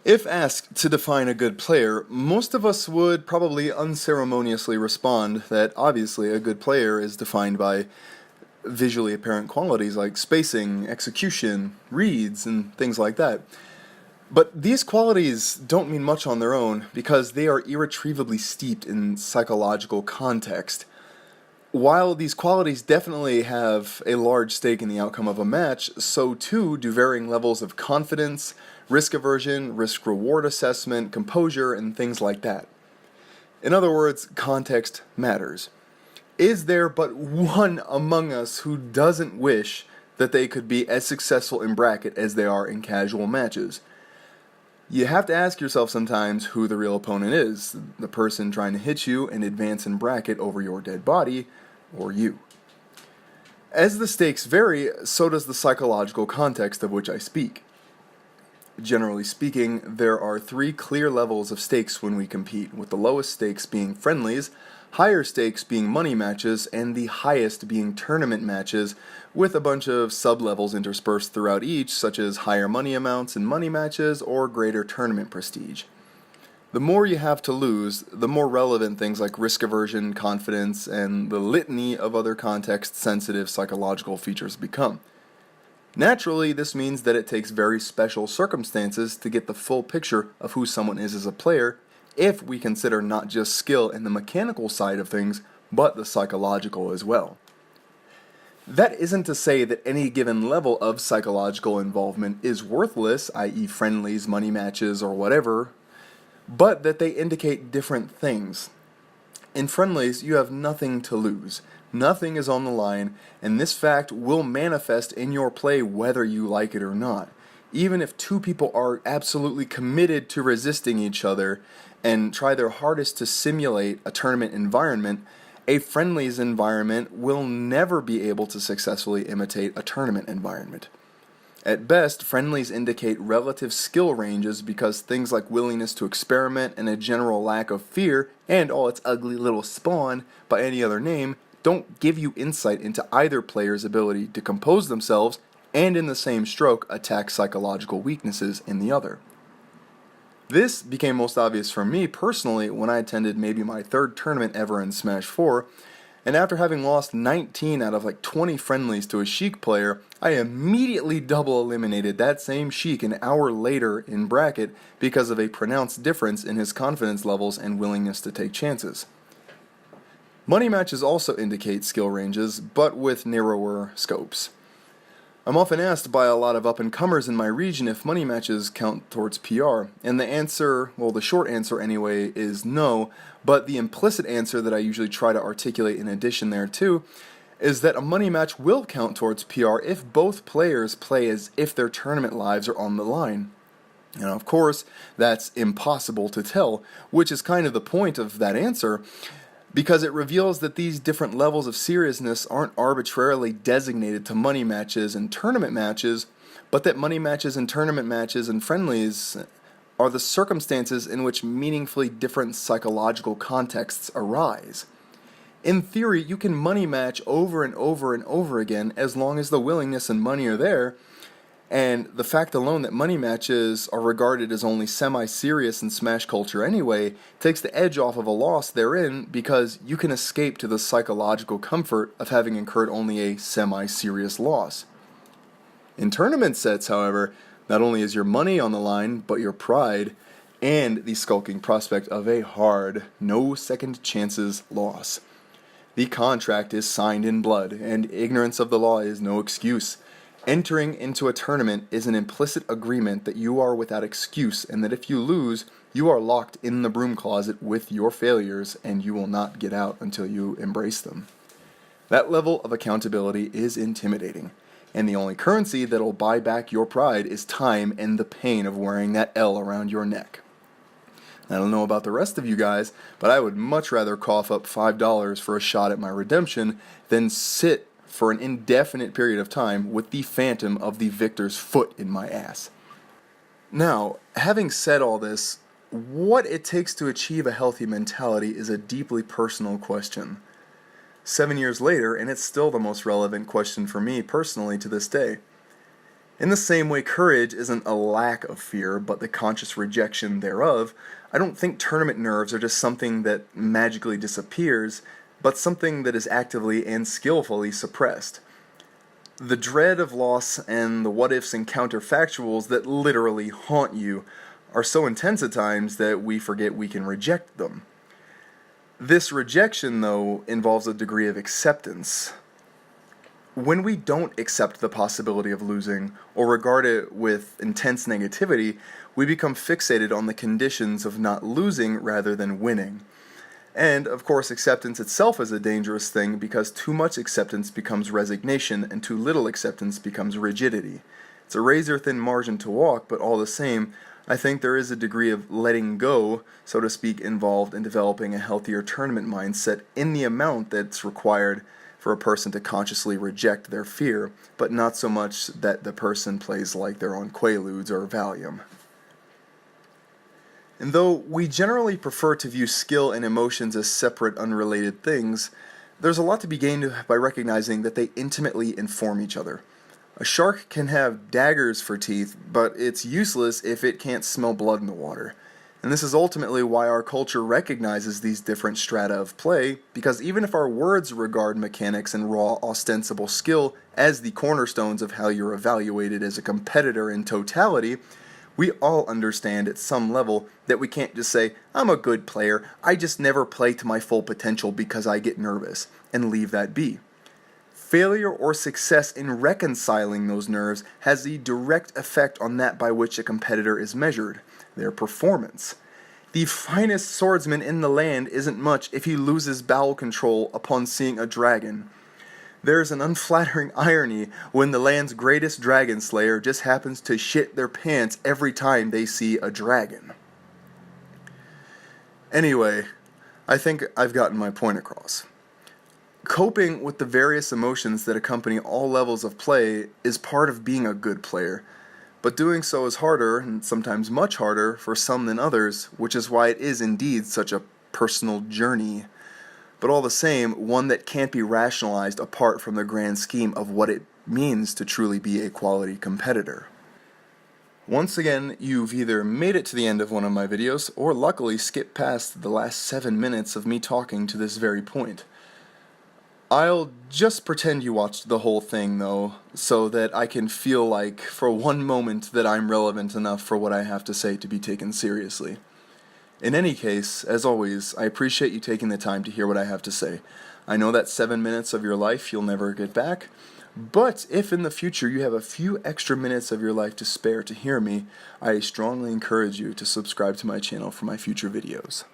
If asked to define a good player, most of us would probably unceremoniously respond that obviously a good player is defined by visually apparent qualities like spacing, execution, reads, and things like that. But these qualities don't mean much on their own because they are irretrievably steeped in psychological context. While these qualities definitely have a large stake in the outcome of a match, so too do varying levels of confidence, risk aversion, risk reward assessment, composure, and things like that. In other words, context matters. Is there but one among us who doesn't wish that they could be as successful in bracket as they are in casual matches? You have to ask yourself sometimes who the real opponent is, the person trying to hit you and advance in bracket over your dead body, or you. As the stakes vary, so does the psychological context of which I speak. Generally speaking, there are three clear levels of stakes when we compete, with the lowest stakes being friendlies, higher stakes being money matches, and the highest being tournament matches, with a bunch of sub-levels interspersed throughout each, such as higher money amounts in money matches or greater tournament prestige. The more you have to lose, the more relevant things like risk aversion, confidence, and the litany of other context-sensitive psychological features become. Naturally, this means that it takes very special circumstances to get the full picture of who someone is as a player, if we consider not just skill in the mechanical side of things, but the psychological as well. That isn't to say that any given level of psychological involvement is worthless, i.e. friendlies, money matches, or whatever, but that they indicate different things. In friendlies, you have nothing to lose. Nothing is on the line, and this fact will manifest in your play whether you like it or not. Even if two people are absolutely committed to resisting each other and try their hardest to simulate a tournament environment, a friendlies environment will never be able to successfully imitate a tournament environment. At best, friendlies indicate relative skill ranges because things like willingness to experiment and a general lack of fear, and all its ugly little spawn by any other name, don't give you insight into either player's ability to compose themselves and in the same stroke attack psychological weaknesses in the other. This became most obvious for me personally when I attended maybe my third tournament ever in Smash 4, and after having lost 19 out of like 20 friendlies to a Sheik player, I immediately double eliminated that same Sheik an hour later in bracket because of a pronounced difference in his confidence levels and willingness to take chances. Money matches also indicate skill ranges, but with narrower scopes. I'm often asked by a lot of up-and-comers in my region if money matches count towards PR, and the answer, well, the short answer anyway, is no, but the implicit answer that I usually try to articulate in addition there too, is that a money match will count towards PR if both players play as if their tournament lives are on the line. And of course, that's impossible to tell, which is kind of the point of that answer, because it reveals that these different levels of seriousness aren't arbitrarily designated to money matches and tournament matches, but that money matches and tournament matches and friendlies are the circumstances in which meaningfully different psychological contexts arise. In theory, you can money match over and over and over again as long as the willingness and money are there, and the fact alone that money matches are regarded as only semi-serious in Smash culture anyway takes the edge off of a loss therein because you can escape to the psychological comfort of having incurred only a semi-serious loss. In tournament sets, however, not only is your money on the line, but your pride and the skulking prospect of a hard, no second chances loss. The contract is signed in blood, and ignorance of the law is no excuse. Entering into a tournament is an implicit agreement that you are without excuse and that if you lose, you are locked in the broom closet with your failures and you will not get out until you embrace them. That level of accountability is intimidating, and the only currency that'll buy back your pride is time and the pain of wearing that L around your neck. I don't know about the rest of you guys, but I would much rather cough up $5 for a shot at my redemption than sit for an indefinite period of time with the phantom of the victor's foot in my ass. Now, having said all this, what it takes to achieve a healthy mentality is a deeply personal question. 7 years later, and it's still the most relevant question for me personally to this day. In the same way courage isn't a lack of fear, but the conscious rejection thereof, I don't think tournament nerves are just something that magically disappears, but something that is actively and skillfully suppressed. The dread of loss and the what-ifs and counterfactuals that literally haunt you are so intense at times that we forget we can reject them. This rejection, though, involves a degree of acceptance. When we don't accept the possibility of losing or regard it with intense negativity, we become fixated on the conditions of not losing rather than winning. And, of course, acceptance itself is a dangerous thing because too much acceptance becomes resignation and too little acceptance becomes rigidity. It's a razor-thin margin to walk, but all the same, I think there is a degree of letting go, so to speak, involved in developing a healthier tournament mindset in the amount that's required for a person to consciously reject their fear, but not so much that the person plays like they're on Quaaludes or Valium. And though we generally prefer to view skill and emotions as separate, unrelated things, there's a lot to be gained by recognizing that they intimately inform each other. A shark can have daggers for teeth, but it's useless if it can't smell blood in the water. And this is ultimately why our culture recognizes these different strata of play, because even if our words regard mechanics and raw ostensible skill as the cornerstones of how you're evaluated as a competitor in totality, we all understand at some level that we can't just say, I'm a good player, I just never play to my full potential because I get nervous, and leave that be. Failure or success in reconciling those nerves has a direct effect on that by which a competitor is measured, their performance. The finest swordsman in the land isn't much if he loses bowel control upon seeing a dragon. There's an unflattering irony when the land's greatest dragon slayer just happens to shit their pants every time they see a dragon. Anyway, I think I've gotten my point across. Coping with the various emotions that accompany all levels of play is part of being a good player, but doing so is harder, and sometimes much harder, for some than others, which is why it is indeed such a personal journey, but all the same, one that can't be rationalized apart from the grand scheme of what it means to truly be a quality competitor. Once again, you've either made it to the end of one of my videos, or luckily skipped past the last 7 minutes of me talking to this very point. I'll just pretend you watched the whole thing, though, so that I can feel like, for one moment, that I'm relevant enough for what I have to say to be taken seriously. In any case, as always, I appreciate you taking the time to hear what I have to say. I know that 7 minutes of your life you'll never get back, but if in the future you have a few extra minutes of your life to spare to hear me, I strongly encourage you to subscribe to my channel for my future videos.